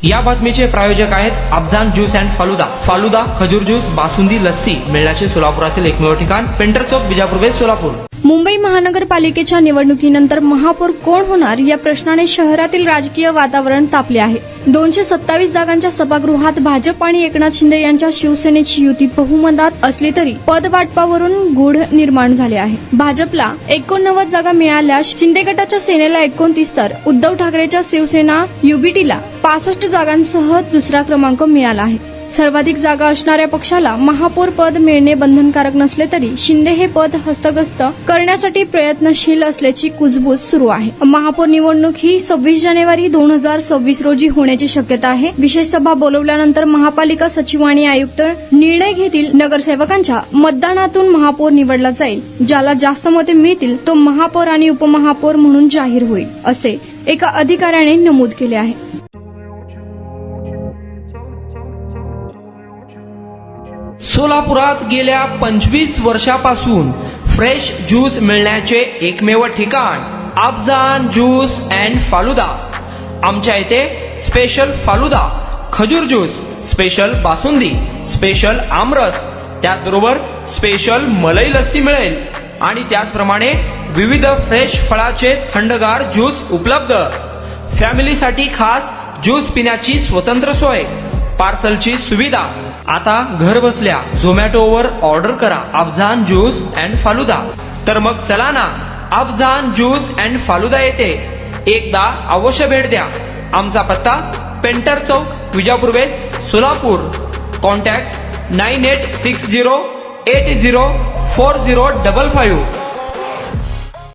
या बातमीचे प्रायोजक आहेत अफजान ज्यूस अँड फालुदा। फालुदा, खजूर ज्यूस, बासुंदी, लस्सी मिळण्याचे सोलापुरातील एकमेव ठिकाण पेंटर चौक, बिजापूर वेस्ट, सोलापूर। मुंबई महानगरपालिकेच्या निवडणुकीनंतर महापौर कोण होणार या प्रश्नाने शहरातील राजकीय वातावरण तापले आहे। 227 जागांच्या सभागृहात भाजप आणि एकनाथ शिंदे यांच्या शिवसेनेची युती बहुमतात असली तरी पद वाटपावरून गूढ निर्माण झाले आहे। भाजपला 89 जागा मिळाल्या, शिंदे गटाच्या सेनेला 29 तर उद्धव ठाकरेच्या शिवसेना युबीटीला 65 जागांसह दुसरा क्रमांक मिळाला आहे। सर्वाधिक जागा असणाऱ्या पक्षाला महापौर पद मिळणे बंधनकारक नसले तरी शिंदे हे पद हस्तगत करण्यासाठी प्रयत्नशील असल्याची कुजबूज सुरू आहे। महापौर निवडणूक ही 26 जानेवारी 2026 रोजी होण्याची शक्यता आहे। विशेष सभा बोलवल्यानंतर महापालिका सचिव आणि आयुक्त निर्णय घेतील। नगरसेवकांच्या मतदानातून महापौर निवडला जाईल। ज्याला जास्त मते मिळतील तो महापौर आणि उपमहापौर म्हणून जाहीर होईल, असे एका अधिकाऱ्याने नमूद केले आहे। सोलापुरात गेल्या 25 वर्षापासून फ्रेश ज्यूस मिळण्याचे एकमेव ठिकाण अफजान ज्यूस अँड फालुदा। आमच्या इथे स्पेशल फालुदा, खजूर ज्यूस, स्पेशल बासुंदी, स्पेशल आमरस, त्याचबरोबर स्पेशल मलाई लस्सी मिळेल आणि त्याचप्रमाणे विविध फ्रेश फळाचे थंडगार ज्यूस उपलब्ध। फॅमिलीसाठी खास ज्यूस पिण्याची स्वतंत्र सोय, पार्सलची सुविधा। आता घर बसल्या झोमॅटोवर ऑर्डर करा अफजान ज्यूस अँड फालुदा। तर मग चला ना अफजान ज्यूस अँड फालुदा येथे एकदा अवश्य भेट द्या। आमचा पत्ता पेंटर चौक, बिजापूर वेस्ट, सोलापूर। कॉन्टॅक्ट 9860804055।